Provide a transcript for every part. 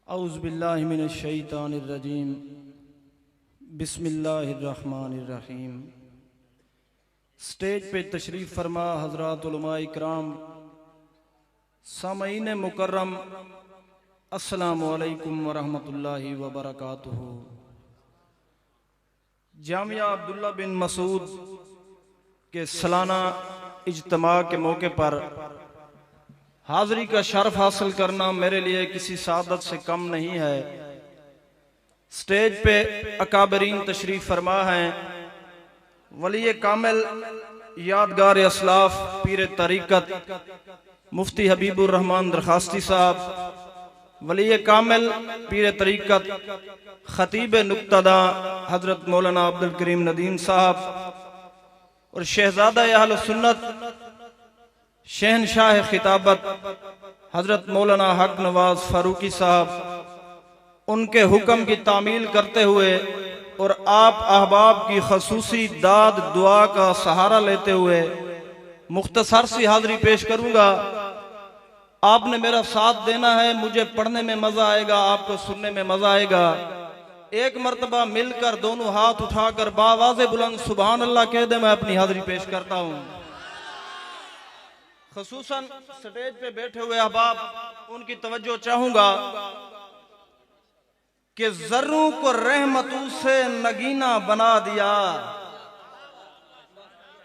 औज़ुबिल्लाहि मिनश्शैतानिर्रजीम बिस्मिल्लाहिर्रहमानिर्रहीम। स्टेज पे तशरीफ़ फरमा हज़रात उलमा इकराम, सामईन मुकर्रम, अस्सलामु अलैकुम वरहमतुल्लाहि वबरकातुहू। जामिया अब्दुल्ला बिन मसूद के सालाना इज्तिमा के मौके पर हाज़री का शर्फ हासिल करना मेरे लिए किसी सादत से कम नहीं है। स्टेज पे अकाबरीन तशरीफ़ फरमा हैं, वली कामिल यादगार असलाफ पीर तरीक़त मुफ्ती हबीबुर रहमान दरखास्ती साहब, वली कामिल पीर तरीक़त खतीब नुक्तदा हज़रत मौलाना अब्दुल करीम नदीम साहब और शहजादा अहल सुन्नत शहनशाह खिताबत हज़रत मौलाना हक नवाज फारूकी साहब, उनके हुक्म की तामील करते हुए और आप अहबाब की खसूसी दाद दुआ का सहारा लेते हुए मुख्तसर सी हाज़री पेश करूँगा। आपने मेरा साथ देना है, मुझे पढ़ने में मज़ा आएगा, आपको सुनने में मज़ा आएगा। एक मरतबा मिलकर दोनों हाथ उठाकर बावाज़े बुलंद सुभान अल्लाह कह दे, मैं अपनी हाज़री पेश करता हूँ। खसूसन स्टेज पे बैठे हुए अहबाब, उनकी तवज्जो चाहूंगा कि जर्रों को रहमतों से नगीना बना दिया।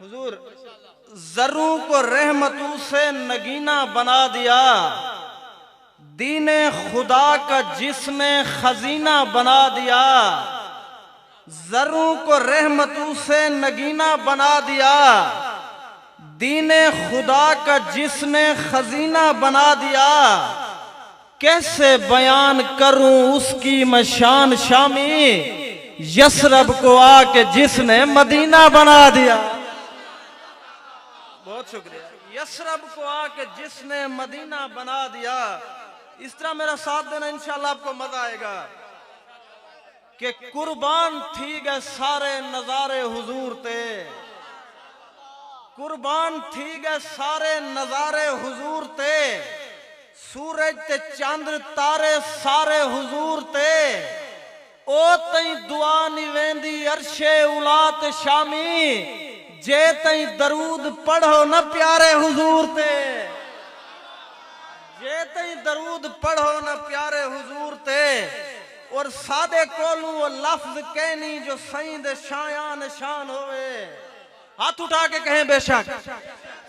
हुजूर, जर्रों को रहमतों से नगीना बना दिया, दीने खुदा का जिसने खजीना बना दिया। जर्रों को रहमतों से नगीना बना दिया, दीने खुदा का जिसने खजीना बना दिया। कैसे बयान करूं उसकी मैं शान शामी, यसरब को आके जिसने मदीना बना दिया। बहुत शुक्रिया। यसरब को आके जिसने मदीना बना दिया। इस तरह मेरा साथ देना, इंशाल्लाह आपको मजा आएगा। कि कुर्बान थी गए सारे नजारे हुजूर ते, कुर्बान थी गए सारे नजारे हुजूर ते, सूरज ते चंद्र तारे सारे हुजूर ते। ओ तई दुआ निवेंदी अरशे उलात शामी, जे तई दरूद पढ़ो न प्यारे हुजूर ते, जे तई दरूद पढ़ो न प्यारे हुजूर ते। और सादे कोलू वो लफ्ज कहनी जो सईं दे शायान शान होवे। हाथ उठा के कहें बेशक।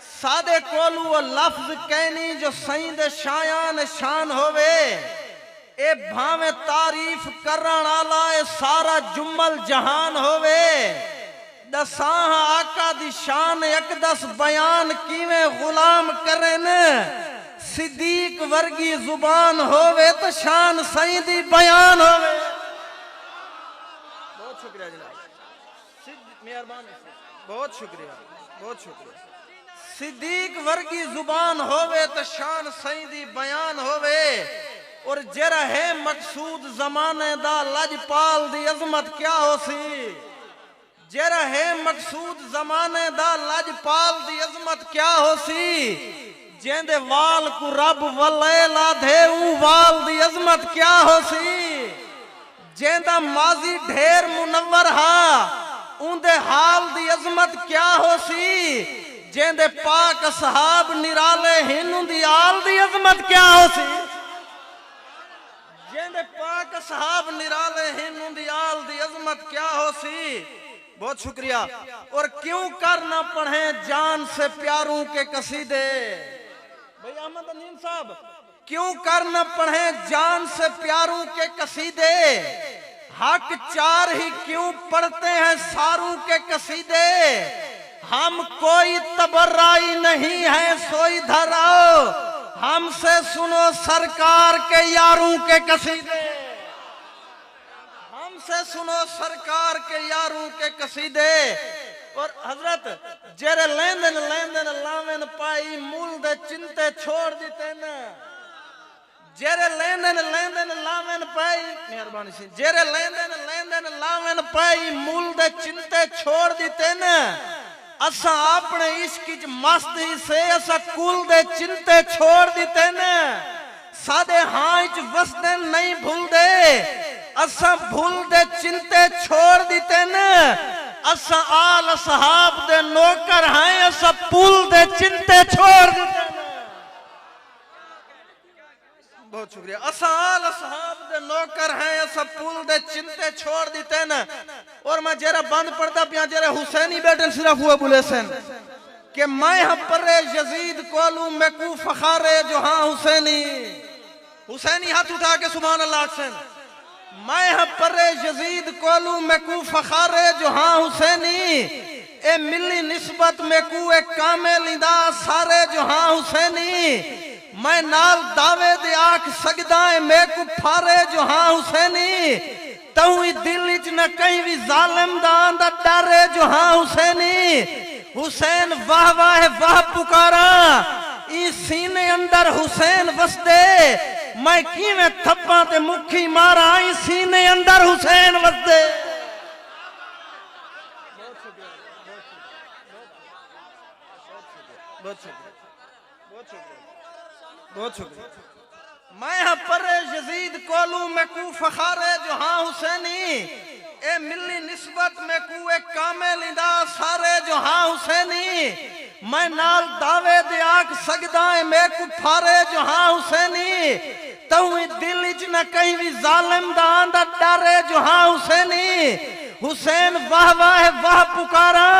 सादे कोलू वो लफ्ज कहनी जो सईं दे शायान शान होवे। ए भावे तारीफ करन आला ए सारा जुम्मल जहान होवे। दसाह आका दी शान यकदस बयान कीवें गुलाम करे न, सिद्दीक वर्गी जुबान होवे तो शान सईं दी बयान होवे। बहुत शुक्रिया जनाब, मेहरबानी, बहुत शुक्रिया, बहुत शुक्रिया। सिद्दीक वर्गी जुबान होवे तो शान सईं दी बयान होवे। और जरा है मकसूद जमाने दा लजपाल दी अजमत क्या हो सी। जरा है मकसूद जमाने दा लजपाल दी अजमत क्या हो सी। जेंदे वाल को रब वले ला दे ऊ वाल दी अजमत क्या हो सी। जेंदा माजी ढेर मुनव्वर हा, उन्दे हाल दी अजमत क्या हो सी। जेंदे पाक सहाब निराले हिन उन्दी आल दी अजमत क्या हो सी। जेंदे पाक सहाब निराले हिन उन्दी आल दी अजमत क्या हो सी। बहुत शुक्रिया। और क्यों कर ना पढ़े जान से प्यारों के कसीदे। भाई अहमद अमीन साहब, क्यों कर न पढ़े जान से प्यारों के कसीदे। हक चार ही क्यों पढ़ते हैं सारों के कसीदे। हम कोई तबर्राई नहीं है सोई धराओ, हमसे सुनो सरकार के यारों के कसीदे। हमसे सुनो सरकार के यारों के कसीदे। और हजरत जेरे लेंदन लेंदन लावेन पाई मूल दे चिंते छोड़ दीते न। जेरे लेंदन लेंदन लावेन पाई, मेहरबानी से, जेरे लेंदन लेंदन लावेन पाई मूल दे चिंते छोड़ दीते न। असा अपने इश्क च मस्त ही से असा कुल दे चिंते छोड़ दीते न। सादे हाँ च वसदे नहीं भूल दे असा भूल दे चिंते छोड़ दीते न असा आल सहाब दे नौकर हैं असा पुल दे चिंते छोड़ दीते न। बहुत शुक्रिया। असा आल सहाब दे नौकर हैं असा पुल दे चिंते छोड़ दीते न। और मैं जरा बंद पड़ता पिया जरा हुसैनी बेटन सिर्फ हुए बुले सन कि मैं हपरे यजीद कोलू मैकू फखारे जो हाँ हुसैनी हुसैनी हाथ उठा के सुभान अल्लाह सन। मैं हपरे यजीद कोलू मैकू फखारे जो हाँ हुसैनी ए मिली निस्बत मैकू एक कामे लिंदा सारे जो हाँ हुसैनी मैं नाल दावे दे आख सगदाए मैकू फारे जो हाँ हुसैनी तू ही दिल च न कहीं भी जालिम दान दा डरे जो हाँ हुसैनी हुसैन वाह वाह वाह पुकारा ई सीने अंदर हुसैन वसदे मैं किवें थप्पा ते मुखी मारा ई सीने अंदर हुसैन वसदे। बहुत शुक्रिया। मैं हाँ पर यजीद कोलू मैकू फखारे जो हाँ हुसैनी ए मिली निस्बत मैकू एक कामे लिंदा सारे जो हाँ हुसैनी मैं नाल दावे दे आख सगदाए मैकू फारे जो हाँ हुसैनी तू दिल च न कहीं भी जालिम दान दा डरे जो हाँ हुसैनी हुसैन वाह वाह वाह पुकारा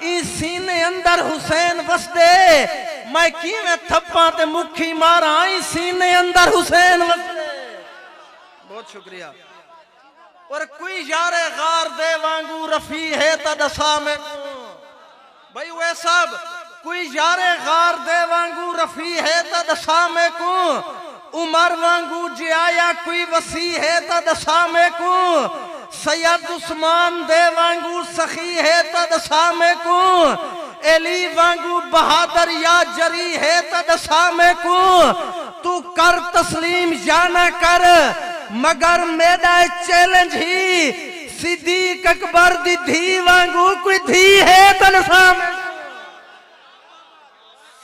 ई सीने अंदर हुसैन वसदे मैं किवें थप्पा ते मुखी मारा ई सीने अंदर हुसैन वसदे। बहुत शुक्रिया। और कोई यारे गार दे वांगू रफी है ता दसा में भाई वे सब कोई यारे गार दे वांगू रफी है ता दसा में को उमर वांगू जे आया कोई वसी है ता दसा में को सैयद उस्मान दे वांगू सखी है ता दसा में को एली वांगू बहादुर या जरी है ता दसा में को तू कर तस्लीम या ना कर मगर मेरा चैलेंज ही सिद्दीक अकबर दी धी वांगू कोई धी है ता दसा में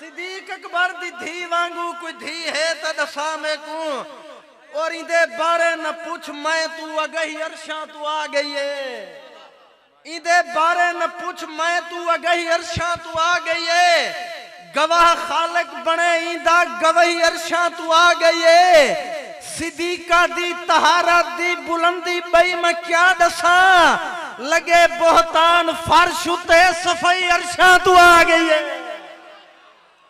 सिद्दीक अकबर दी धी वांगू कोई धी है ता दसा में को और इंदे बारे न पूछ मैं तू अगही अरशा तू आ गई है इंदे बारे न पूछ मैं तू अगही अरशा तू आ गई है गवाह खालिक बने इंदा गवाही अरशा तू आ गई है सिद्दीका दी तहारत दी बुलंदी बई मैं क्या दसा लगे बोहतान फर्श उते सफाई अरशा तू आ गई है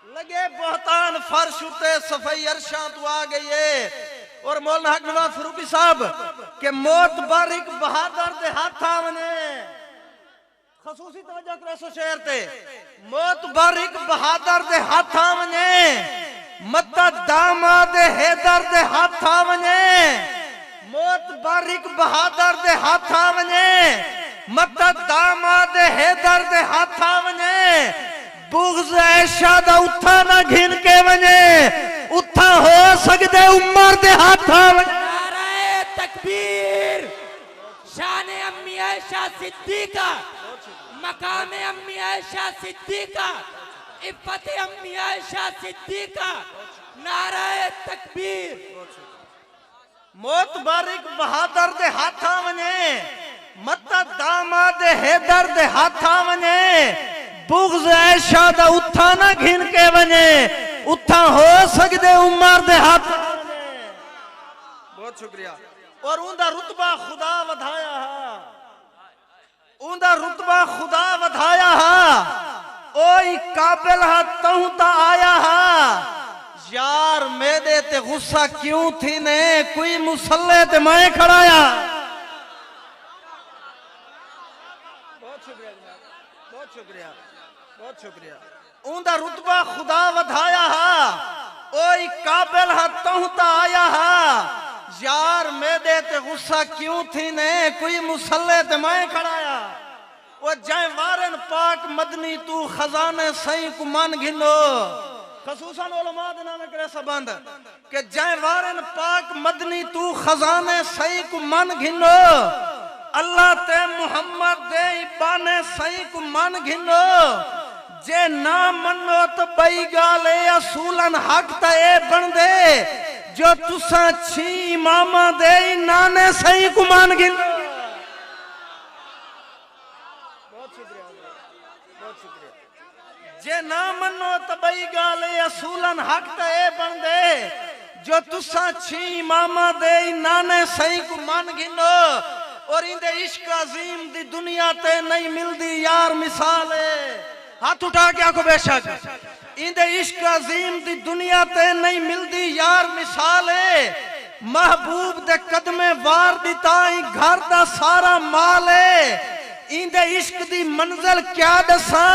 लगे बोहतान फर्श उते सफाई अरशा तू आ गई है। और मौलाना हक नवाज फरूकी साहब के मौत बारिक बहादुर दे हाथा मने खसूसी तवज्जो करो सो शेर ते मौत बारिक बहादुर दे हाथा मने मत्ता दामाद हैदर दे हाथा मने मौत बारिक बहादुर दे हाथा मने मत्ता दामाद हैदर दे हाथा मने बुग़्ज़ ऐशा दा उठा ना घिन के मने उठा हो सकते उमर दे हाथा नारे तकबीर शान अम्मी आयशा सिद्दीका मकाम अम्मी आयशा सिद्दीका इफ़्फ़त अम्मी आयशा सिद्दीका नारे तकबीर। मौत बारिक बहादुर दे हाथा वने मत्ता दामाद हैदर दे हाथा वने बुग़्ज़ ऐशा दा उठा ना घिन के वने उठा हो सकते उमर दे हाथ। बहुत शुक्रिया। और उनका रुतबा खुदा वधाया हा उनका रुतबा खुदा वधाया हा ओई काबिल हा तहु ता आया हा यार मेरे ते गुस्सा क्यों थी ने कोई मुसल्ले ते मैं खड़ाया। बहुत शुक्रिया बहुत शुक्रिया बहुत शुक्रिया। उनका रुतबा खुदा वधाया हा ओई काबिल हा तहु ता आया हा यार मेरे ते गुस्सा क्यों थी ने कोई मुसल्ले ते मैं खड़ाया। वो जय वारन पाक मदनी तू खजाने सही को मन घिनो खसूसन उलमा दे नाम करे सबंद के जय वारन पाक मदनी तू खजाने सही को मन घिनो अल्लाह ते मुहम्मद दे बाने सही को मन घिनो जे ना मनो तो बई गाले असूलन हक ते बन दे जो तुसा छी मामा दे नाने सही कुमान गिन। बहुत शुक्रिया, बहुत शुक्रिया। जे ना मनो तबई गाले असूलन हक ते बन दे। जो तुसा छी मामा दे नाने सही कुमान गिनो। और इंदे इश्क अजीम दी दुनिया ते नहीं मिलदी यार मिसाल है। हाथ उठा के आखो बेशक इंदे इश्क अजीम दी दुनिया ते नहीं मिलदी यार मिसाल है। महबूब दे कदमे वार दी ताई घर दा सारा माल है। इंदे इश्क दी मंजिल क्या दसा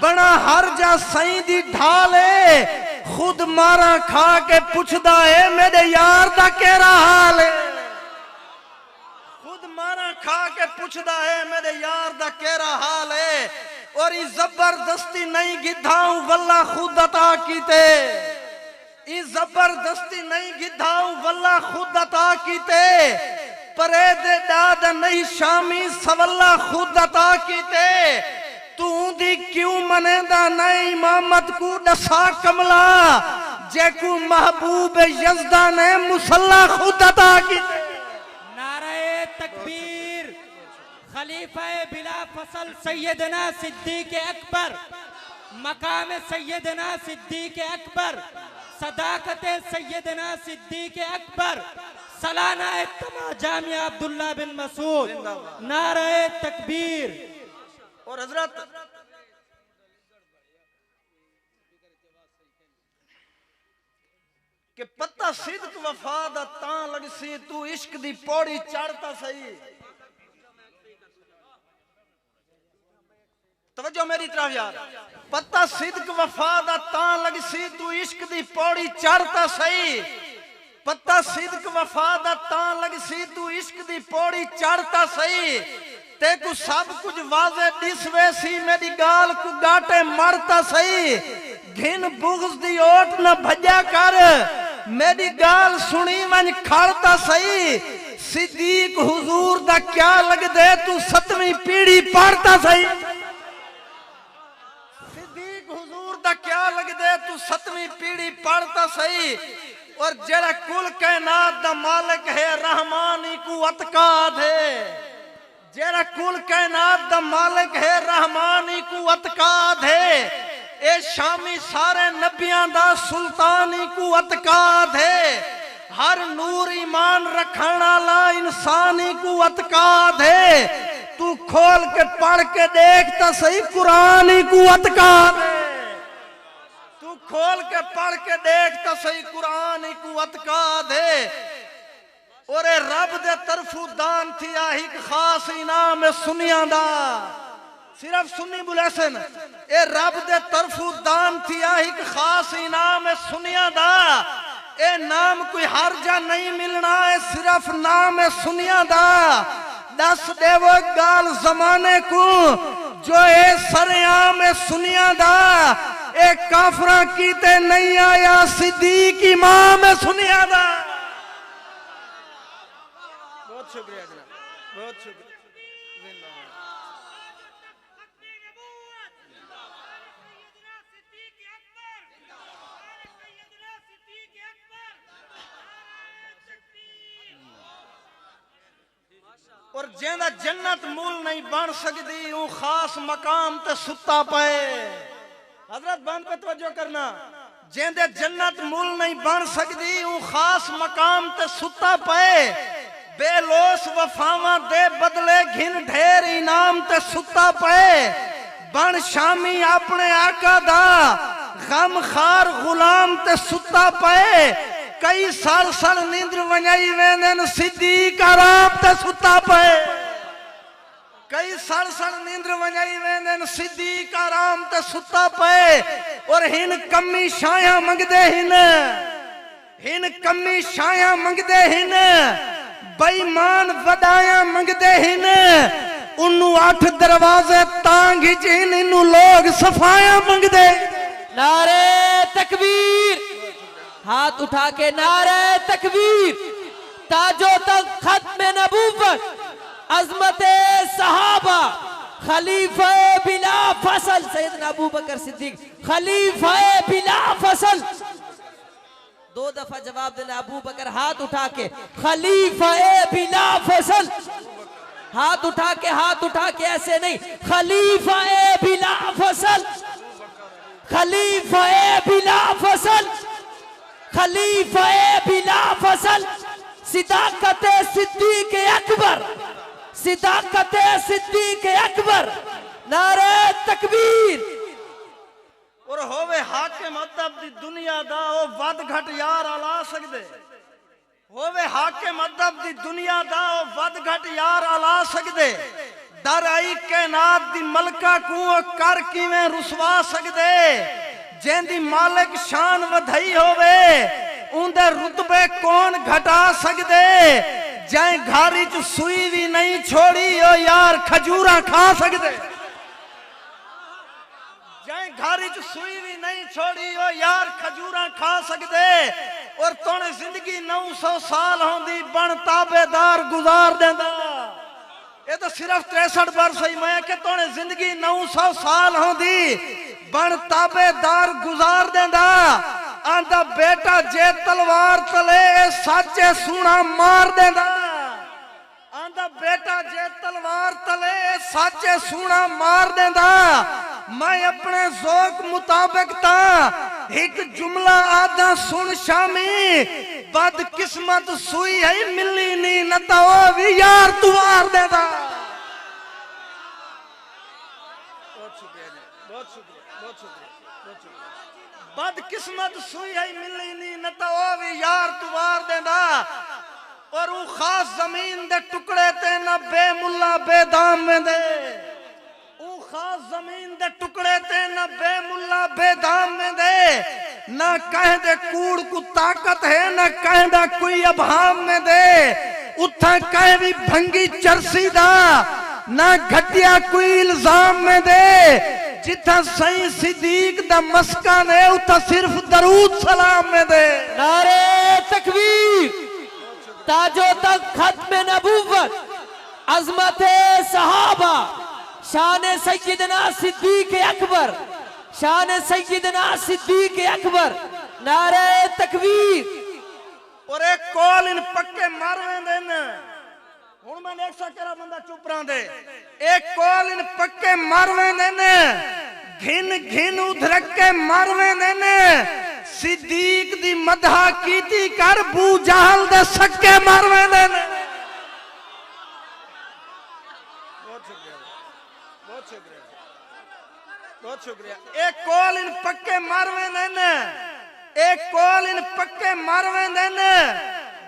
बना हर जा सही दी ढाल है। खुद मारा खा के पुछदा है मेरे यार दा केरा हाल है। खुद मारा खा के पुछदा है मेरे यार दा केरा हाल है। और ये जबरदस्ती नहीं गिधाऊं वल्ला खुद अता कीते। ये जबरदस्ती नहीं गिधाऊं वल्ला खुद अता कीते। परे दे दाद नहीं शामी सवल्ला खुद अता कीते। तू दी क्यों मनेदा नहीं इमामत को दसा कमला। जेकू महबूब यज़दा ने मुसल्ला खुद अता कीते। नारे तकबीर। खलीफा बिला फसल सैयदना सिद्दीक अकबर, मकाम सैयदना सिद्दीक अकबर, सदाकत सैयदना सिद्दीक अकबर, सालाना इज्तिमा जामिया अब्दुल्ला बिन मसूद। नारे तकबीर। और हजरत के पत्ता सिद्क वफा दा तां लगसी तू इश्क दी पौड़ी चढ़ता सही। तवज्जो मेरी तरफ यार। पत्ता सिद्क वफा दा तां लगसी तू इश्क दी पौड़ी चढ़ता सही। पत्ता सिद्क वफा दा तां लगसी तू इश्क दी पौड़ी चढ़ता सही। ते को सब कुछ वाजे दिस वैसी मेरी गाल को गाटे मरता सही। घिन बुग़्ज़ दी ओट न भजा कर मेरी गाल सुनी मन खड़ता सही। सिद्दीक हुजूर दा क्या लग दे तू 7वीं पीढ़ी पढ़ता सही। सिद्दीक हुजूर दा क्या लग दे तू 7वीं पीढ़ी पढ़ता सही। और जेड़ा कुल कायनात दा मालिक है रहमान ही को अतकाद है। जेड़ा कुल कायनात दा मालिक है रहमान ही को अतकाद है। ए शामी सारे नबियां दा सुल्तान ही को अतकाद है। हर नूर ईमान रखण वाला इंसान ही को अतकाद है। तू खोल के पढ़ के देख ता सही कुरान ही को अतकाद है। तू खोल के पढ़ के देख ता सही कुरान ही को अतकाद है। और रब दे तरफू दान थी एक खास इनाम है सुनिया दा। सिर्फ सुन्नी बुलहसन ए रब दे तरफू दान थी एक खास इनाम है सुनिया दा। ए नाम कोई हर जा नहीं मिलना है सिर्फ नाम है सुनिया दा। दस देवो गाल जमाने को जो ए सरेआम है सुनिया दा। ए काफरा कीते नहीं आया सिद्दीक इमाम है सुनिया दा। बहुत शुक्रिया जनाब, बहुत शुक्रिया। और जेंदा जन्नत मूल नहीं बन सकती ऊ खास मकाम ते सुता पे। हजरत बात पे तवज्जो करना। जेंदे जन्नत मूल नहीं बन सकती ऊ खास मकाम ते सुता पे। बेलोस वफावा दे बदले घिन ढेर इनाम ते सुता पे। बन शामी अपने आका दा गम खार गुलाम ते सुता पे। कई साल साल नींद वंजाई वेंदन सिद्दीक आराम ते सुता पे। कई साल साल नींद वंजाई वेंदन सिद्दीक आराम ते सुता पे। और हिन कमी शाया मंगदे हिन कमी शाया मंगदे हिन। बेईमान वडाया मंगदे हिन। उन्नू 8 दरवाजे तांग हिन इन्नू लोग सफाया मंगदे। नारे तकबीर। हाथ उठा के नारे तकबीर। ताजो तक खत्म नबूवत अजमत सहाबा खलीफा बिला फसल सैयदना अबू बकर सिद्दीक खलीफा बिला फसल। 2 दफा जवाब देना। अबू बकर हाथ उठा के खलीफा ए बिला फसल, हाथ उठा के ऐसे नहीं, खलीफा ए बिला फसल, खलीफा ए बिला फसल, खलीफा ए बिला फसल, सिद्दीक़ सिद्दीक़ अकबर, सिद्दीक़ सिद्दीक़ अकबर। नारे तकबीर। और होवे हाकिम अदब दी दुनिया दा ओ वद घट यार अला सकदे, होवे हाकिम अदब दी दुनिया दा ओ वद घट यार अला सकदे। डर आई कायनात दी मलका को ओ कर किवें रुसवा सकदे। जेंदी मालिक शान वधई होवे उंदे रुतबे कौन घटा सकदे। जै घारी च सुई भी नहीं छोड़ी ओ यार खजूरा खा सकदे। जै घारी च सुई भी नहीं छोड़ी ओ यार खजूरा खा सकदे। और तोने जिंदगी 900 साल होंदी बन ताबेदार गुजार देंदा। ये तो सिर्फ 63 वर्ष ही मैं कि तोने जिंदगी 900 साल होंदी बन ताबेदार गुजार देंदा। आंदा बेटा जे तलवार तले साचे सूना मार देंदा। आंदा बेटा जे तलवार तले साचे सूना मार देंदा। मैं अपने ज़ौक़ मुताबिक ता एक जुमला आदा सुन शामी। बदकिस्मत सुई है मिली नी न तो भी यार तू मार देदा। बहुत शुक्रिया जी, बहुत शुक्रिया, बहुत शुक्रिया, बहुत शुक्रिया। बदकिस्मत सुई है मिली नी न तो भी यार तू मार देदा। और वो खास जमीन दे टुकड़े ते न बेमुल्ला बेदाम में दे। खास जमीन दे टुकड़े ते न बेमुल्ला बेदाम में दे। न कह दे कूड़ को ताकत है न कह दे कोई अभाव में दे। उठा कह भी भंगी चरसी दा न घटिया कोई इल्जाम में दे। जिथा सही सिद्दीक दा मस्का ने उठा सिर्फ दरूद सलाम में दे। नारे तकबीर। ताजो तक खत्म नबूवत, अज़मत सहाबा, शान सैयदना सिद्दीक़ अकबर, शान सैयदना सिद्दीक़ अकबर। नारे तकबीर। और एक कॉल इन पक्के मारवे देन। हुन मैं देख सकरा बंदा चुप रहा दे। एक कॉल इन पक्के मारवे देन। घिन घिन उधरक के मारवे देन। सिद्दीक दी मदहा कीती कर बू जहल दे सक्के मारवे देन। बहुत शुक्रिया। एक कॉल इन पक्के मारवे देन। एक कॉल इन पक्के मारवे देन।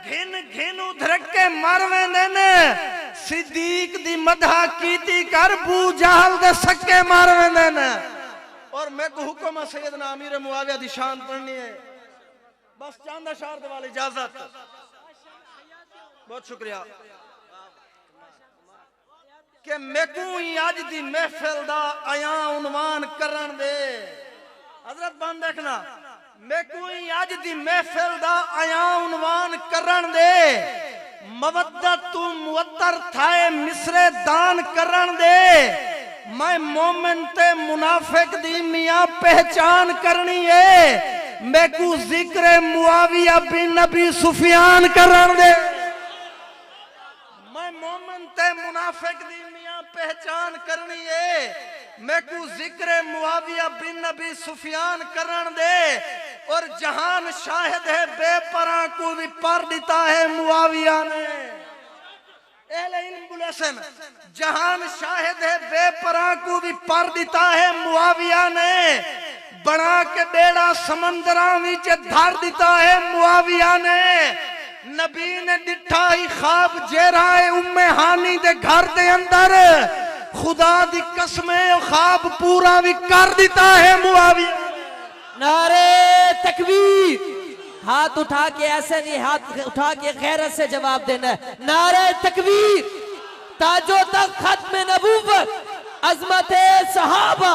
घिन घिन उधरक के मारवे देन। सिद्दीक दी मदहा कीती कर बू जहल दे सक्के मारवे देन। और मैं को हुक्म है सैयदना अमीर मुआविया दी शान पढ़नी है। बस चंद अशार दे वाली इजाजत। बहुत शुक्रिया। कि मैकू ही अज दी महफिल दा आया उन्वान करन दे। हजरत बन देखना, मैकू ही अज दी महफिल दा आया उन्वान करन दे। मवद्दत तू मुअत्तर थाए मिसरे दान करन दे। मैं मोमिन ते मुनाफिक दी मियां पहचान करनी है। मैकू जिक्र मुआविया बिन नबी सुफियान करन दे। मैं मोमिन ते मुनाफिक दी मियां पहचान करनी है। मैकू जिक्र मुआविया बिन नबी सुफियान करन दे। और जहान शाहिद है बेपरा को भी पर दिता है मुआविया ने। जहान शाहिद है बेपरा को भी पर दिता है मुआविया ने। बना के बेड़ा समंदरा विच धर दिता है मुआविया ने। नबी ने दिठा ही ख्वाब जेराए उम्मे हानी दे घर दे अंदर। खुदा दी कसमें ख्वाब पूरा भी कर दिता है मुआविया। नारे तकबीर। हाथ उठा के ऐसे नहीं, हाथ उठा के गैरत से जवाब देना है। नारे तकबीर। ताजो तक खत्म नबूवत, अज़मत सहाबा,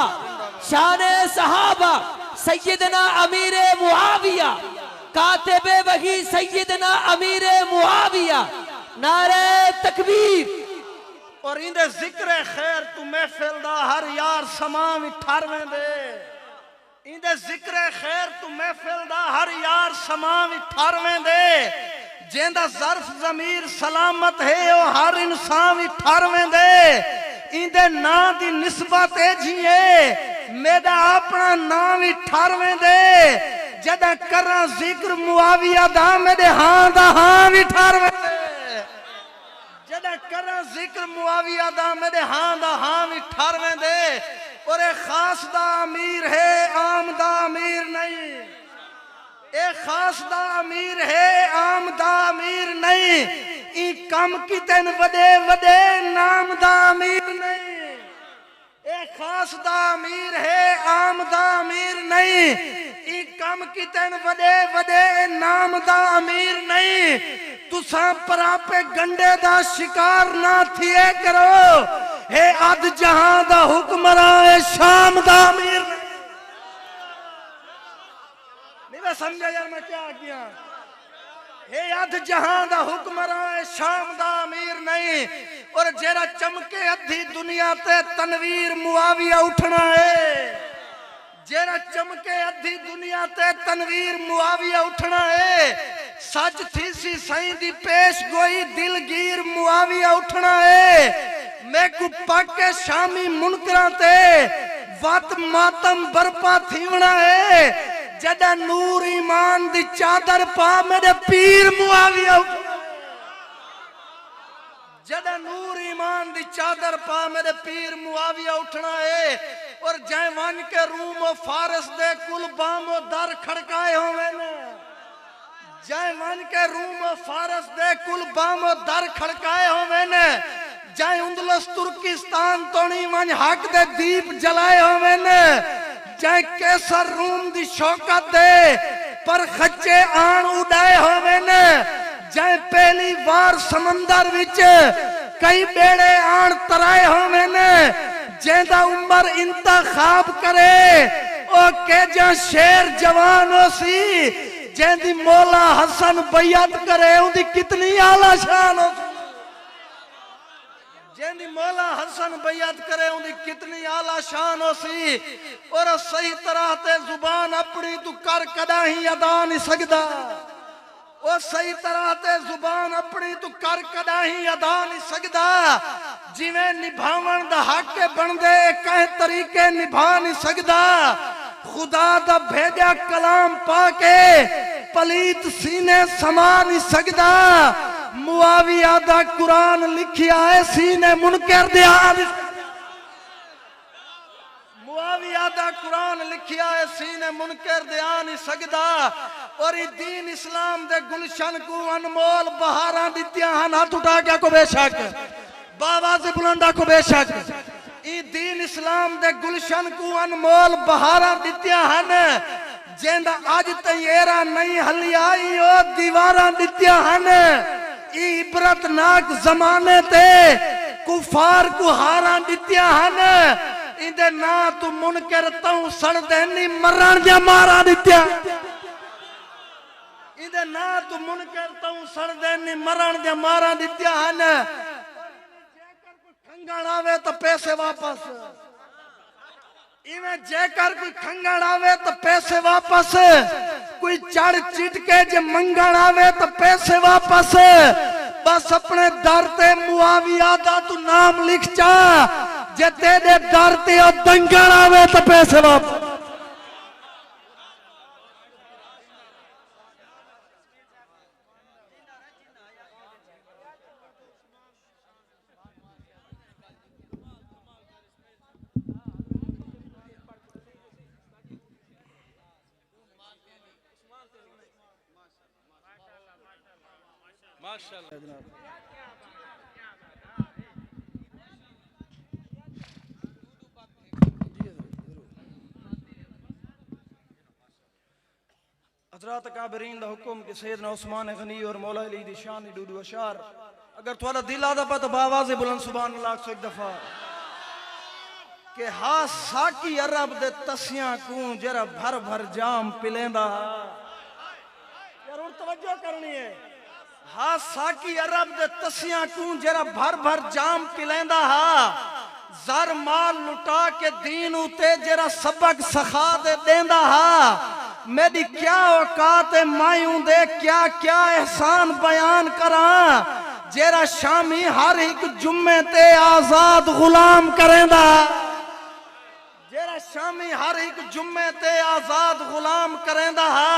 शान सहाबा, सैयदना अमीर मुआविया, कातिबे वही सैयदना अमीर मुआविया। नारे तकबीर। और इंदे जिक्र खैर तू महफिल दा हर यार समा भी ठरवें दे। इंदे जिक्र खैर तू महफिल दा हर यार समा भी ठारवें दे जेंदा ज़र्फ ज़मीर सलामत है ओ हर इंसान भी ठारवें दे इंदे ना दी निस्बत है जिए मेरा अपना नाम भी ठारवें दे जदा करा जिक्र मुआविया दा मेरे हां दा हां भी ठारवें दे जदा करा जिक्र मुआविया दा मेरे हां दा हां भी ठारवें दे और एक खास दा अमीर है आम दा अमीर नहीं एक खास दा अमीर है आम दा अमीर नहीं ई कम की तेन वडे वडे नाम दा अमीर नहीं एक खास दा अमीर है आम दा अमीर नहीं ई कम की तेन वडे वडे नाम दा अमीर नहीं तुसा परापे गंडे दा शिकार ना थिए करो हे अद जहां दा हुक्मरान शाम दा अमीर नहीं मैं समझा यार मैं क्या किया हे अद जहां दा हुक्मरान शाम दा अमीर नहीं और जेरा चमके अद्धी दुनिया ते तनवीर मुआविया उठना है जेरा चमके अद्धी दुनिया ते तनवीर मुआविया उठना है सच थी सी सही दी पेश गोई दिलगीर मुआविया उठना है मैं को पाके शामी मुनकरा ते वत मातम बरपा थीवना है जदा नूर ईमान दी चादर पा मेरे पीर मुआविया जदा नूर ईमान दी चादर पा मेरे पीर मुआविया उठना है और जय वन के रूम और फारस दे कुल बामो दर खड़काए होवे ने जय वन के रूम और फारस दे कुल बामो दर खड़काए होवे ने जय उंदलस तुर्किस्तान तोनी मन हक दे दीप जलाए होवे ने जय कैसर रूम दी शौकत दे पर खच्चे आन उड़ाए होवे ने जय पहली बार समंदर विच कई बेड़े आन तराए होवे ने जेंदा उम्र इंतखाब करे ओ के जा शेर जवान हो सी जेंदी मौला हसन बैयत करे उंदी कितनी आला शान हो जेंदी मौला हसन बैयत करे उंदी कितनी आला शान हो सी और सही तरह ते जुबान अपनी तू कर कदा ही अदा नहीं सकदा ओ सही तरह ते जुबान अपनी तू कर कदा ही अदा नहीं सकदा जिवें निभावन दा हक बनदे कहे तरीके निभा नहीं सकदा खुदा दा भेजा कलाम पाके पलीत सीने समा नहीं सकदा मुआविया दा कुरान लिखिया है सीने मुनकर दे मुआविया दा कुरान लिखिया है सीने मुनकर दे आ नहीं सकदा और ये दीन इस्लाम दे गुलशन को अनमोल बहारां दित्तियां हन हाथ उठा के को बेशक बाबा से बुलंदा को बेशक ये दीन इस्लाम दे गुलशन को अनमोल बहारां दित्तियां हन जेंदा अज तैयारा नहीं हलियाई ओ दीवारां दित्तियां हन इबरतनाक जमाने ते कुफार को हारा दित्तियां हन इंदे ना तू मुनकर तू सड़ देनी मरण दे मारा दित्तियां इंदे ना तू मुनकर तू सड़ देनी मरण दे मारा दित्तियां हन जेकर कोई खंगण आवे तो पैसे वापस इवें जेकर कोई खंगण आवे तो पैसे वापस कोई चढ़ चिट के जे मंगण आवे तो पैसे वापस बस अपने दर ते मुआविया दा तू नाम लिख चा जे तेरे दर ते ओ दंगण आवे तो पैसे वापस माशाअल्लाह जनाब हजरत काबरीन दा हुक्म कि सैयदना उस्मान गनी और मौला अली दी शान डूडू अशार अगर थोड़ा दिल आदा पा तो बावाज़ बुलंद सुभान अल्लाह 101 दफा के हा साकी अरब दे तसियां को जरा भर भर जाम पिलेंदा यार और तवज्जो करनी है हा साकी अरब दे तसियां को जरा भर भर जाम पिलेंदा हा ਜ਼ਰ ਮਾਲ ਲੁਟਾ ਕੇ दीन उते जरा सबक सखा दे देंदा हा मेरी क्या औकात है मायूं दे क्या क्या एहसान बयान करा जरा शामी हर एक जुम्मे ते आजाद गुलाम करेंदा जरा शामी हर एक जुम्मे ते आजाद गुलाम करेंदा हा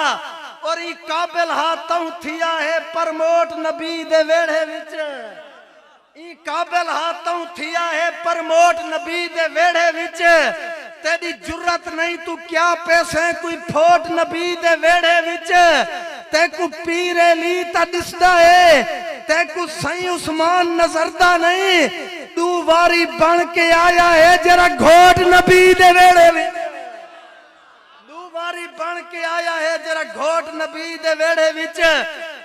और ई काबिल हा तू थिया है प्रमोट नबी दे वेड़े विच ई काबिल हा तू थिया है प्रमोट नबी दे वेड़े विच तेरी जुर्रत नहीं तू क्या पैसे कोई फोट नबी दे वेड़े विच तेकू पीर अली ता दिसदा है तेकू सही उस्मान नजरदा नहीं तू वारी बन के आया है जरा घोट नबी दे वेड़े विच वारी बन के आया है जरा घोट नबी दे वेड़े विच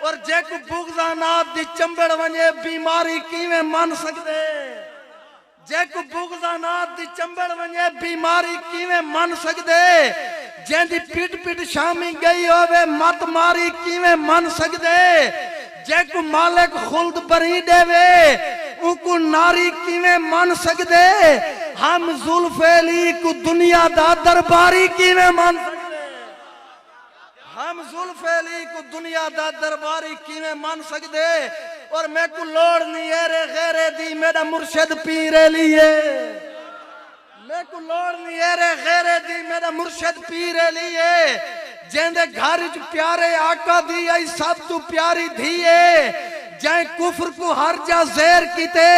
और जेकू बुगदा नाथ दी चंबड़ वने बीमारी किवें मन सकदे जेकू बुगदा नाथ दी चंबड़ वने बीमारी किवें मन सकदे जेंदी पिट पिट शामी गई होवे मत मारी किवें मन सकदे जेकू मालिक खुल्द बरी देवे उनको नारी किवें मन सकदे हम जुल्फे अली को दुनिया दा दरबारी किवें मन हम जुल्फे अली को दुनिया दा दरबारी किवें मन सकदे और मैं को लोड़ नहीं है रे गैरे दी मेरा मुर्शिद पीर अली है मैं को लोड़ नहीं है रे गैरे दी मेरा मुर्शिद पीर अली है जेंदे घर च प्यारे आका दी आई सब तू प्यारी धी है जै कुफर को हर जा ज़ेर कीते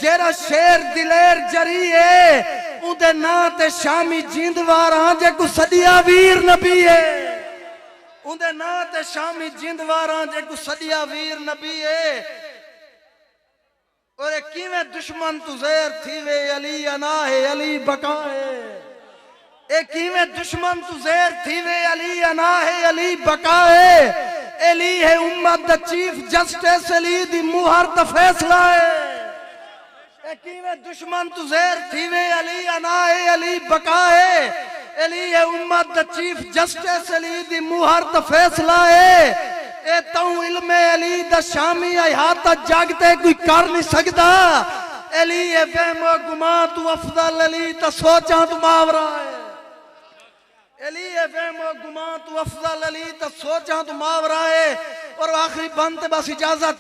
जेरा शेर दिलेर जरी है उदे ना ते शामी जिंदवार हां जे को सदिया वीर नबी है उदे ना ते शामी जिंदवार हां जे को सदिया वीर नबी है और किवें दुश्मन तू ज़ेर थीवे अली अना है अली बका है ए किवें दुश्मन तू ज़ेर थीवे अली अना है अली बका है अली है उम्मत दा चीफ जस्टिस अली दी मुहर दा फैसला है ए किवें दुश्मन तू ज़ेर थीवे अली अना है अली बका है अली है उम्मत दा चीफ जस्टिस अली दी मुहर दा फैसला है ए तू इल्म अली दा शामी हयात जागते कोई कर नहीं सकदा अली है वहमो गुमा तू अफजल अली ता सोचा तू मावरा है अली है वहमो गुमा तू अफजल अली ता सोचा तू मावरा है और आखिरी बंद बस इजाजत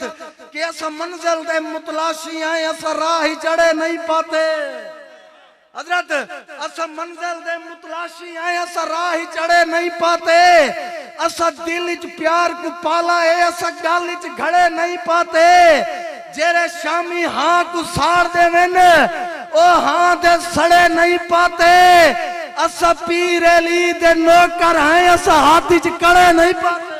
कि ऐसा मंजिल दे मुतलाशी आए ऐसा राह ही चढ़े नहीं पाते हजरत ऐसा मंजिल दे मुतलाशी आए ऐसा राह ही चढ़े नहीं पाते ऐसा दिल च प्यार को पाला है ऐसा गल च घड़े नहीं पाते जेरे शामी हाँ को सार देवेन ओ हाँ दे सड़े नहीं पाते असा पीर अली दे नौकर हैं असा हाथी च कड़े नहीं पाते